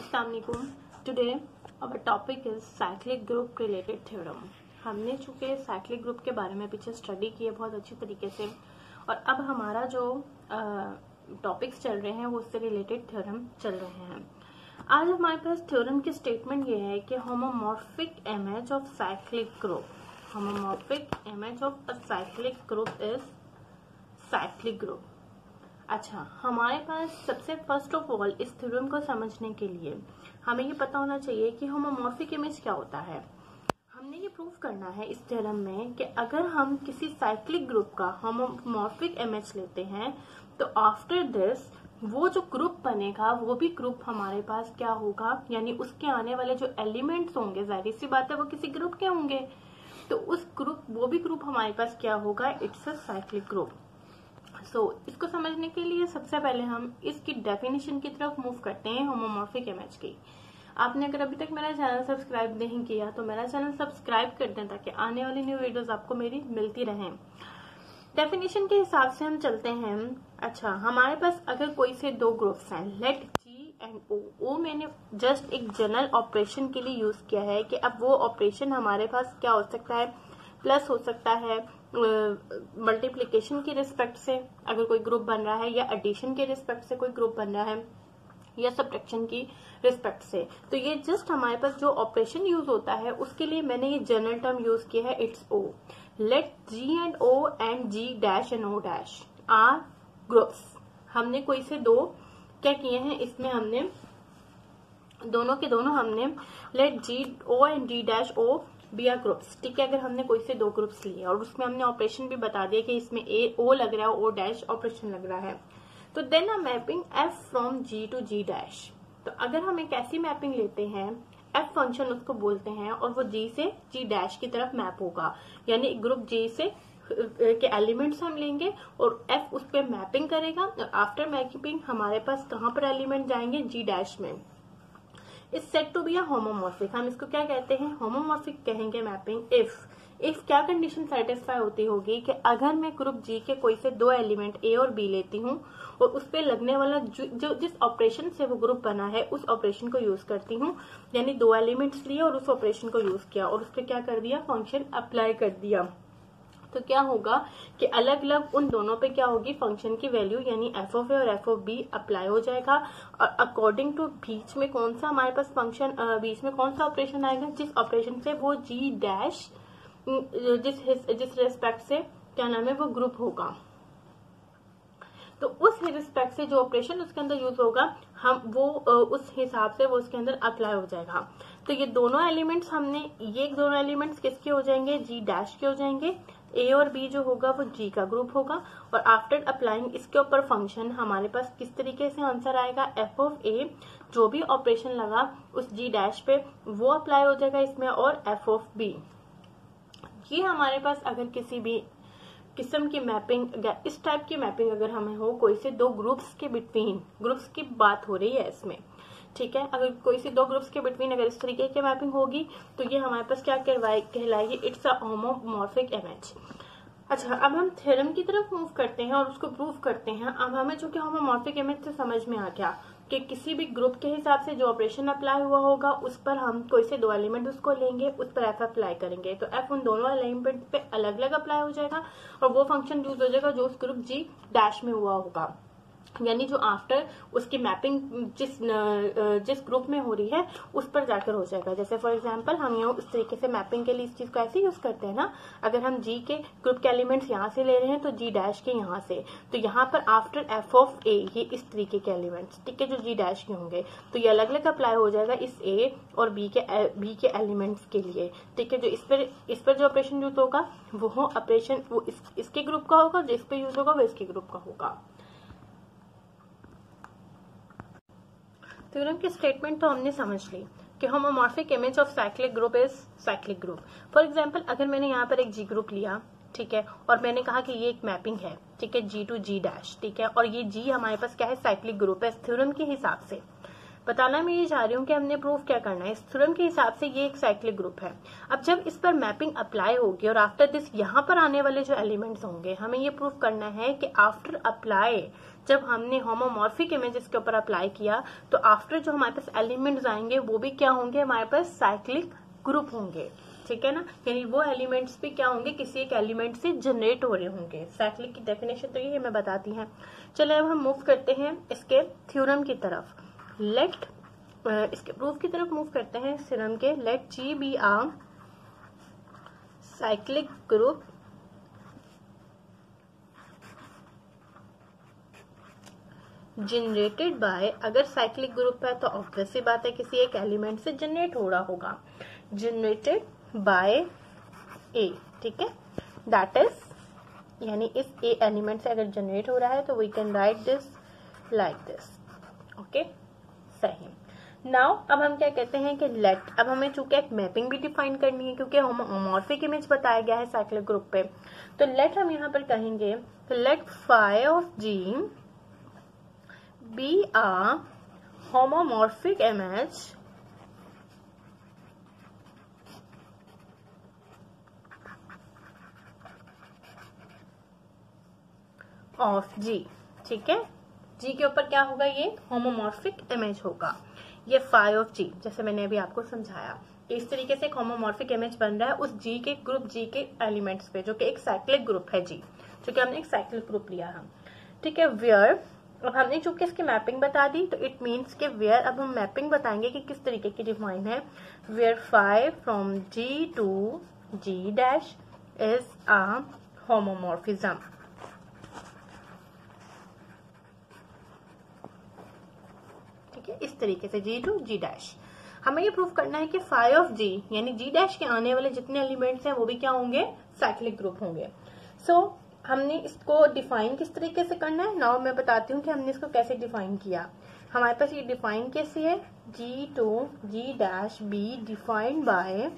Assalamualaikum. Today our topic is cyclic group related theorem. हमने चूंकि cyclic group के बारे में पीछे स्टडी की है बहुत अच्छी तरीके से, और अब हमारा जो टॉपिक्स चल रहे हैं वो उससे रिलेटेड थ्योरम चल रहे हैं। आज हमारे पास थ्योरम की स्टेटमेंट ये है कि homomorphic image of cyclic group, homomorphic image of a cyclic group is cyclic group. अच्छा, हमारे पास सबसे फर्स्ट ऑफ ऑल इस थ्योरम को समझने के लिए हमें ये पता होना चाहिए कि होमोमॉर्फिक इमेज क्या होता है। हमने ये प्रूव करना है इस थ्योरम में कि अगर हम किसी साइक्लिक ग्रुप का होमोमॉर्फिक इमेज लेते हैं तो आफ्टर दिस वो जो ग्रुप बनेगा वो भी ग्रुप हमारे पास क्या होगा, यानी उसके आने वाले जो एलिमेंट्स होंगे, जाहिर सी बात है वो किसी ग्रुप के होंगे, तो उस ग्रुप वो भी ग्रुप हमारे पास क्या होगा, इट्स अ साइक्लिक ग्रुप। इसको समझने के लिए सबसे पहले हम इसकी डेफिनेशन की तरफ मूव करते हैं होमोमॉर्फिक इमेज की। आपने अगर अभी तक मेरा चैनल सब्सक्राइब नहीं किया तो मेरा चैनल सब्सक्राइब कर दें ताकि आने वाली न्यू वीडियोस आपको मेरी मिलती रहें। डेफिनेशन के हिसाब से हम चलते हैं। अच्छा, हमारे पास अगर कोई से दो ग्रुप्स हैं, लेट जी एंड ओ मैंने जस्ट एक जनरल ऑपरेशन के लिए यूज किया है कि अब वो ऑपरेशन हमारे पास क्या हो सकता है, प्लस हो सकता है मल्टीप्लिकेशन के रिस्पेक्ट से अगर कोई ग्रुप बन रहा है, या एडिशन के रिस्पेक्ट से कोई ग्रुप बन रहा है, या सब्ट्रैक्शन की रिस्पेक्ट से। तो ये जस्ट हमारे पास जो ऑपरेशन यूज होता है उसके लिए मैंने ये जनरल टर्म यूज किया है, it's O. Let G and O and G dash and O dash R groups. हमने कोई से दो क्या किए हैं, इसमें हमने दोनों के दोनों हमने let G O and G dash O B R groups. ठीक है, अगर हमने कोई से दो ग्रुप्स लिए और उसमें हमने ऑपरेशन भी बता दिया कि इसमें ए ओ लग रहा है, ओ डैश ऑपरेशन लग रहा है, तो then a mapping F from G to G dash. तो अगर हम एक ऐसी मैपिंग लेते हैं, एफ फंक्शन उसको बोलते हैं, और वो जी से जी डैश की तरफ मैप होगा, यानी ग्रुप जी से के एलिमेंट्स हम लेंगे और एफ उस पर मैपिंग करेगा, और आफ्टर मैपिंग हमारे पास कहाँ पर एलिमेंट जाएंगे, जी डैश में। इस set to be a homomorphic. हम इसको क्या कहते हैं, होमोमॉर्फिक कहेंगे मैपिंग इफ क्या कंडीशन सेटिस्फाई होती होगी कि अगर मैं ग्रुप जी के कोई से दो एलिमेंट ए और बी लेती हूँ और उस पे लगने वाला जो जिस ऑपरेशन से वो ग्रुप बना है उस ऑपरेशन को यूज करती हूँ, यानी दो एलिमेंट्स लिए और उस ऑपरेशन को यूज किया और उस पर क्या कर दिया, फंक्शन अप्लाई कर दिया, तो क्या होगा कि अलग अलग उन दोनों पे क्या होगी, फंक्शन की वैल्यू यानी एफ ऑफ ए और एफ ऑफ बी अप्लाई हो जाएगा। और अकॉर्डिंग टू बीच में कौन सा हमारे पास फंक्शन, बीच में कौन सा ऑपरेशन आएगा, जिस ऑपरेशन से वो जी डैश जिस रिस्पेक्ट से क्या नाम है वो ग्रुप होगा, तो उस रिस्पेक्ट से जो ऑपरेशन उसके अंदर यूज होगा हम वो उस हिसाब से वो उसके अंदर अप्लाई हो जाएगा। तो ये दोनों एलिमेंट्स ये दोनों एलिमेंट्स किसके हो जाएंगे, जी डैश के हो जाएंगे। ए और बी जो होगा वो जी का ग्रुप होगा, और आफ्टर अप्लाइंग इसके ऊपर फंक्शन हमारे पास किस तरीके से आंसर आएगा, एफ ऑफ ए जो भी ऑपरेशन लगा उस जी डैश पे वो अप्लाई हो जाएगा इसमें, और एफ ऑफ बी। ये हमारे पास अगर किसी भी किस्म की मैपिंग, इस टाइप की मैपिंग अगर हमें हो, कोई से दो ग्रुप्स के बिटवीन, ग्रुप्स की बात हो रही है इसमें, ठीक है, अगर कोई से दो ग्रुप्स के बिटवीन अगर इस तरीके की मैपिंग होगी तो ये हमारे पास क्या कहलाएगी, इट्स अ होमोमॉर्फिक इमेज। अच्छा, अब हम थ्योरम की तरफ मूव करते हैं और उसको प्रूव करते हैं। अब हमें चूंकि होमोमॉर्फिक इमेज से समझ में आ गया कि किसी भी ग्रुप के हिसाब से जो ऑपरेशन अप्लाई हुआ होगा उस पर हम कोई से दो एलिमेंट उसको लेंगे, उस पर एफ अप्लाई करेंगे, तो एफ उन दोनों एलिमेंट पे अलग अलग अप्लाई हो जाएगा और वो फंक्शन यूज हो जाएगा जो उस ग्रुप जी डैश में हुआ होगा, यानी जो आफ्टर उसकी मैपिंग जिस ग्रुप में हो रही है उस पर जाकर हो जाएगा। जैसे फॉर एग्जांपल हम यहाँ इस तरीके से मैपिंग के लिए इस चीज को ऐसे यूज करते हैं ना, अगर हम जी के ग्रुप के एलिमेंट्स यहाँ से ले रहे हैं तो जी डैश के यहाँ से, तो यहाँ पर आफ्टर एफ ऑफ ए ये इस तरीके के एलिमेंट्स, ठीक है, जो जी डैश के होंगे, तो ये अलग अलग अप्लाई हो जाएगा इस ए और बी के एलिमेंट्स के लिए, ठीक है। जो इस पर जो ऑपरेशन यूज होगा वो ऑपरेशन वो इसके ग्रुप का होगा, जिस पे यूज होगा वो इसके ग्रुप का होगा। थ्योरम की स्टेटमेंट तो हमने समझ ली कि homomorphic image of cyclic group is cyclic group. For example अगर मैंने यहाँ पर एक जी ग्रुप लिया, ठीक है, और मैंने कहा कि ये एक मैपिंग है, ठीक है, जी टू जी डैश, ठीक है, और ये जी हमारे पास क्या है, साइक्लिक ग्रुप है थ्योरम के हिसाब से। बताना मैं ये चाह रही हूँ कि हमने प्रूफ क्या करना है। इस थ्योरम के हिसाब से ये एक साइक्लिक ग्रुप है। अब जब इस पर मैपिंग अप्लाई होगी और आफ्टर दिस यहाँ पर आने वाले जो एलिमेंट्स होंगे, हमें ये प्रूफ करना है कि आफ्टर अप्लाई, जब हमने होमोमॉर्फिक इमेजेस के ऊपर अप्लाई किया तो आफ्टर जो हमारे पास एलिमेंट्स आएंगे वो भी क्या होंगे, हमारे पास साइक्लिक ग्रुप होंगे। ठीक है ना, यानी वो एलिमेंट्स भी क्या होंगे, किसी एक एलिमेंट से जनरेट हो रहे होंगे। साइक्लिक की डेफिनेशन तो ये हमें बताती है। चलो अब हम मूव करते हैं इसके थ्योरम की तरफ। लेट इसके प्रूफ की तरफ मूव करते हैं थ्योरम के। Let G be a cyclic group generated by, अगर साइक्लिक ग्रुप है तो ऑब्वियस सी बात है किसी एक एलिमेंट से जनरेट हो रहा होगा। जनरेटेड बाय ए, ठीक है, दैट इज यानी इस ए एलिमेंट से अगर जनरेट हो रहा है तो we can write this like this. Okay, सही। नाउ अब हम क्या कहते हैं कि लेट, अब हमें चूंकि एक मैपिंग भी डिफाइन करनी है क्योंकि होमोमॉर्फिक इमेज बताया गया है साइक्लिक ग्रुप पे, तो लेट हम यहाँ पर कहेंगे let phi of G be a homomorphic image of G. ठीक है, जी के ऊपर क्या होगा, ये होमोमॉर्फिक इमेज होगा, ये फाई ऑफ जी, जैसे मैंने अभी आपको समझाया। इस तरीके से एक होमोमॉर्फिक इमेज बन रहा है उस जी के ग्रुप, जी के एलिमेंट्स पे, जो कि एक साइक्लिक ग्रुप है जी, जो कि हमने एक साइक्लिक ग्रुप लिया हम। ठीक है, वेयर, अब हमने चूंकि इसकी मैपिंग बता दी तो इट मीन्स के वेयर, अब हम मैपिंग बताएंगे कि किस तरीके की डिफाइन है। Where phi from G to G dash is a homomorphism. इस तरीके से जी टू जी डैश हमें ये प्रूफ करना है कि फाई ऑफ जी यानी जी डैश के आने वाले जितने एलिमेंट्स हैं वो भी क्या होंगे, साइक्लिक ग्रुप होंगे। सो हमने इसको डिफाइन किस तरीके से करना है, नाउ मैं बताती हूँ कि हमने इसको कैसे डिफाइन किया। हमारे पास ये डिफाइन कैसे है, G to G dash be defined by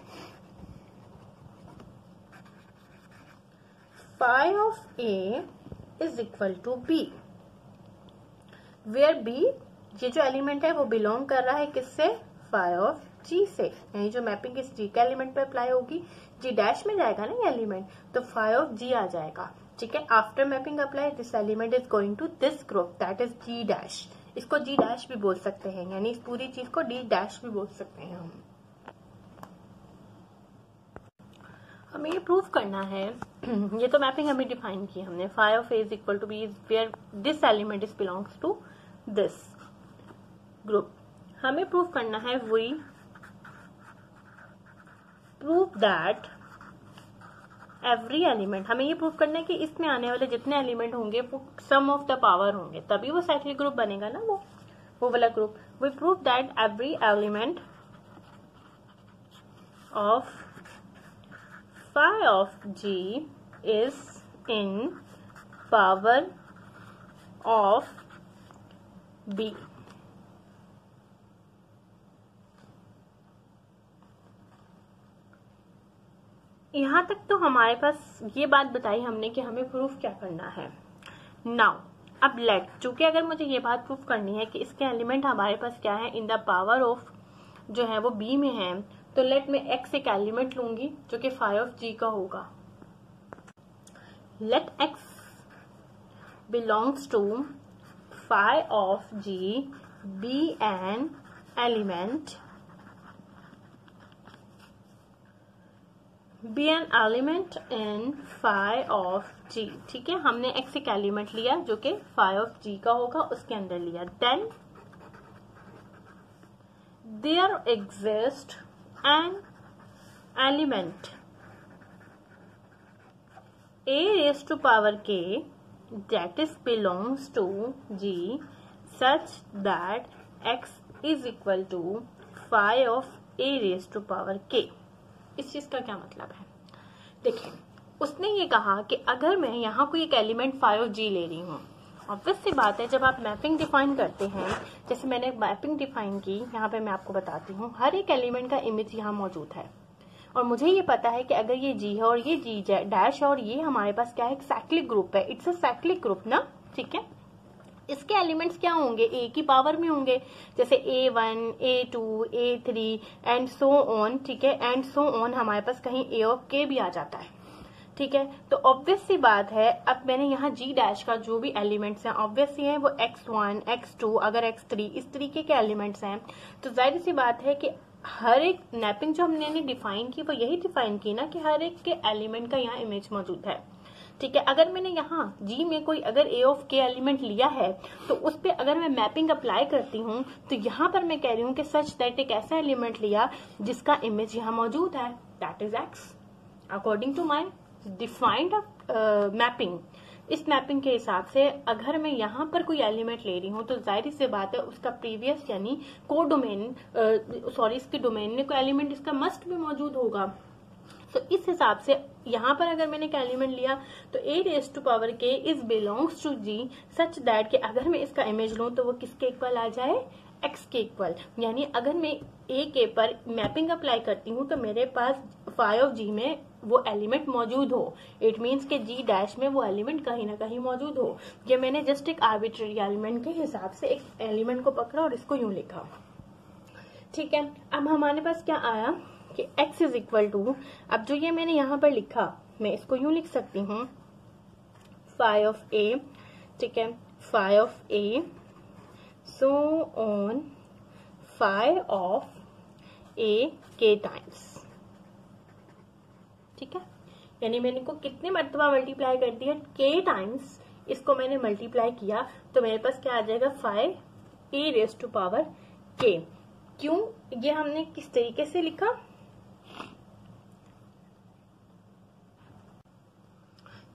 phi of A is equal to B, where b, ये जो एलिमेंट है वो बिलोंग कर रहा है किससे, फाई ऑफ जी से, यानी जो मैपिंग इस जी के एलिमेंट पे अप्लाई होगी, जी डैश में जाएगा ना ये एलिमेंट, तो फाई ऑफ जी आ जाएगा। ठीक है, after mapping apply this element is going to this group that is G dash. इसको जी डैश भी बोल सकते हैं, यानी इस पूरी चीज को डी डैश भी बोल सकते हैं हम। हमें ये प्रूफ करना है ये तो मैपिंग हमें डिफाइन की हमने, phi of A is equal to B where this element is belongs to this group. हमें प्रूफ करना है we proof that every element, हमें ये प्रूफ करना है कि इसमें आने वाले जितने एलिमेंट होंगे वो सम ऑफ द पावर होंगे, तभी वो साइक्लिक ग्रुप बनेगा ना, वो वाला group. We proof that every element of phi of G is in power of B. यहां तक तो हमारे पास ये बात बताई हमने कि हमें प्रूफ क्या करना है। नाउ अब लेट, चूंकि अगर मुझे ये बात प्रूफ करनी है कि इसके एलिमेंट हमारे पास क्या है, इन द पावर ऑफ जो है वो बी में है, तो लेट में एक्स एक एलिमेंट लूंगी जो कि फाई ऑफ जी का होगा। Let x belongs to phi of G be an element, be an element in phi of G. ठीक है, हमने एक्स एक एलिमेंट लिया जो कि फाई ऑफ जी का होगा, उसके अंदर लिया। Then there exist an element a raise to power k that is belongs to G such that x is equal to phi of a raise to power k. इस चीज का क्या मतलब है, देखिए उसने ये कहा कि अगर मैं यहाँ कोई एक एलिमेंट फाई ऑफ जी ले रही हूँ, ऑब्वियस सी बात है जब आप मैपिंग डिफाइन करते हैं, जैसे मैंने मैपिंग डिफाइन की, यहाँ पे मैं आपको बताती हूँ, हर एक एलिमेंट का इमेज यहाँ मौजूद है और मुझे ये पता है कि अगर ये जी है और ये जी डैश और ये हमारे पास क्या है, एक साइक्लिक ग्रुप है, इट्स अ साइक्लिक ग्रुप ना। ठीक है, इसके एलिमेंट्स क्या होंगे, ए की पावर में होंगे, जैसे A1, A2, A3 and so on, ठीक है, एंड सो ऑन हमारे पास कहीं A ऑफ K भी आ जाता है, ठीक है। तो ऑब्वियस सी बात है, अब मैंने यहाँ G डैश का जो भी एलिमेंट्स हैं ऑब्वियस सी है वो X1, X2, अगर X3 इस तरीके के एलिमेंट्स हैं, तो जाहिर सी बात है कि हर एक मैपिंग जो हमने डिफाइन की वो यही डिफाइन की ना कि हर एक के एलिमेंट का यहाँ इमेज मौजूद है, ठीक है। अगर मैंने यहाँ G में कोई अगर A ऑफ K एलिमेंट लिया है तो उस पर अगर मैं मैपिंग अप्लाई करती हूँ तो यहाँ पर मैं कह रही हूँ कि सच दैट एक ऐसा एलिमेंट लिया जिसका इमेज यहाँ मौजूद है, that is X according to my defined mapping. इस मैपिंग के हिसाब से अगर मैं यहाँ पर कोई एलिमेंट ले रही हूँ तो जाहिर सी बात है उसका प्रीवियस यानी को डोमेन इसके डोमेन में कोई एलिमेंट इसका मस्ट भी मौजूद होगा। तो इस हिसाब से यहाँ पर अगर मैंने एक एलिमेंट लिया तो A raise to power K is belongs to G such that कि अगर मैं इसका इमेज लूँ तो वो किसके इक्वल आ जाए, X के इक्वल। यानी अगर मैं A के पर मैपिंग अप्लाई करती हूँ तो मेरे पास फाई ऑफ G में वो एलिमेंट मौजूद हो, इट मीन्स के G डैश में वो एलिमेंट कहीं ना कहीं मौजूद हो। ये मैंने जस्ट एक आर्बिट्ररी एलिमेंट के हिसाब से एक एलिमेंट को पकड़ा और इसको यूं लिखा, ठीक है। अब हमारे पास क्या आया कि X इज इक्वल टू, अब जो ये मैंने यहाँ पर लिखा मैं इसको यूं लिख सकती हूँ, फाई ऑफ A, ठीक है, phi of A so on phi of A K times, ठीक है। यानी मैंने को कितने मर्तबा मल्टीप्लाई कर दिया, K टाइम्स इसको मैंने मल्टीप्लाई किया तो मेरे पास क्या आ जाएगा, phi A raise to power K। क्यों, ये हमने किस तरीके से लिखा,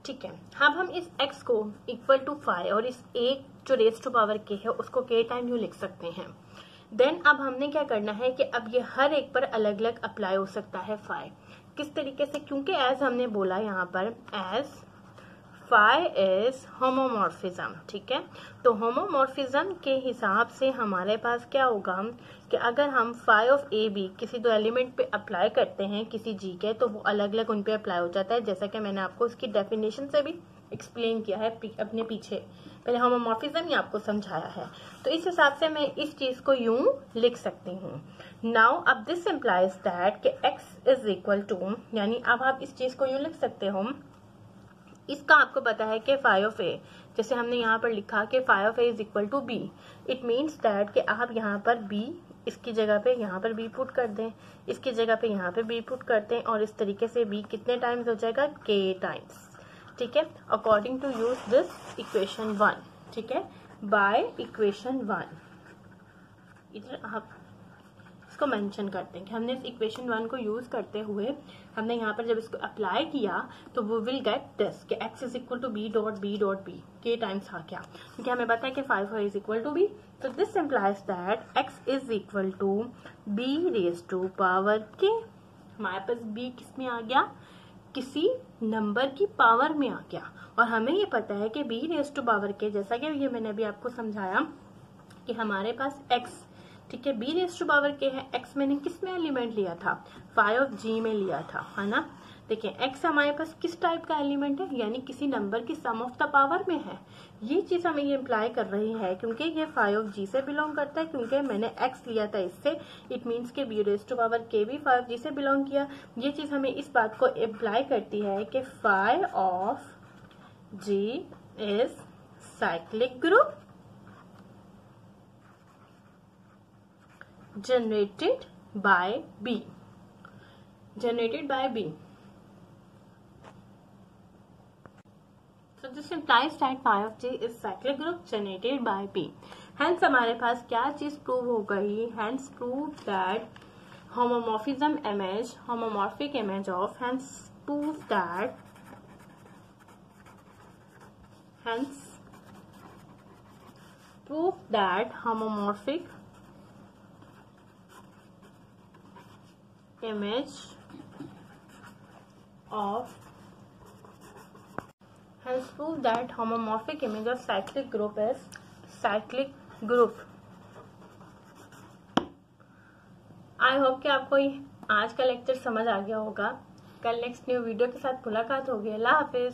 ठीक है। अब हम इस x को इक्वल टू फाई और इस a जो रेज टू पावर k है उसको k टाइम यू लिख सकते हैं। देन अब हमने क्या करना है कि अब ये हर एक पर अलग अलग अप्लाई हो सकता है फाई, किस तरीके से, क्योंकि एज हमने बोला यहाँ पर एज फाई इज होमोमॉर्फिज्म, ठीक है। तो होमोमॉर्फिज्म के हिसाब से हमारे पास क्या होगा कि अगर हम फाई ऑफ ए बी किसी दो एलिमेंट पे अप्लाई करते हैं किसी जी के तो वो अलग अलग उन पे अप्लाई हो जाता है, जैसा कि मैंने आपको उसकी डेफिनेशन से भी एक्सप्लेन किया है अपने पीछे, पहले होमोमॉर्फिज्म ही आपको समझाया है। तो इस हिसाब से मैं इस चीज को यूं लिख सकती हूँ। नाउ अब दिस इम्प्लाइज दैट कि x इज इक्वल टू, यानी अब आप इस चीज को यूं लिख सकते हो, इसका आपको पता है कि फाई ऑफ ए, जैसे हमने यहाँ पर लिखा कि phi of A is equal to B, it means that कि आप यहाँ पर b इसकी जगह पे यहाँ पर b पुट कर दें, इसकी जगह पे यहाँ पे b पुट करते हैं और इस तरीके से b कितने टाइम्स हो जाएगा, k टाइम्स, ठीक है, according to use this equation 1, ठीक है, बाय इक्वेशन 1। इधर आप इसको मेंशन करते हैं कि हमने इस इक्वेशन 1 को यूज करते हुए हमने यहाँ पर जब इसको अप्लाई किया तो वो विल गेट दिस कि x is equal to b dot b k times आ गया, क्योंकि हमें पता है कि 5 इज इक्वल टू b, तो this implies that x is equal to b raise to power k। हमारे पास b किस में आ गया, किसी नंबर की पावर में आ गया, और हमें ये पता है कि b raise to power k, जैसा कि ये मैंने अभी आपको समझाया कि हमारे पास x, ठीक है, b raise to power k है, x मैंने किस में एलिमेंट लिया था, फाई ऑफ g में लिया था, है ना। देखिए x हमारे पास किस टाइप का एलिमेंट है, यानी किसी नंबर की सम ऑफ द पावर में है। ये चीज हमें ये इम्प्लाई कर रही है क्योंकि ये फाई ऑफ g से बिलोंग करता है, क्योंकि मैंने x लिया था इससे, इट मीन्स के b raise to power k भी फाई ऑफ g से बिलोंग किया। ये चीज हमें इस बात को इम्प्लाई करती है कि phi of g is cyclic group generated by B. So this implies that phi of J is cyclic group generated by B. Hence हमारे पास क्या चीज प्रूव हो गई, hence prove that homomorphic image of, hence prove that homomorphic image of, hence prove that homomorphic image of cyclic group is cyclic group. I hope कि आपको आज का lecture समझ आ गया होगा। कल नेक्स्ट न्यू वीडियो के साथ मुलाकात होगी। अल्लाह हाफिज।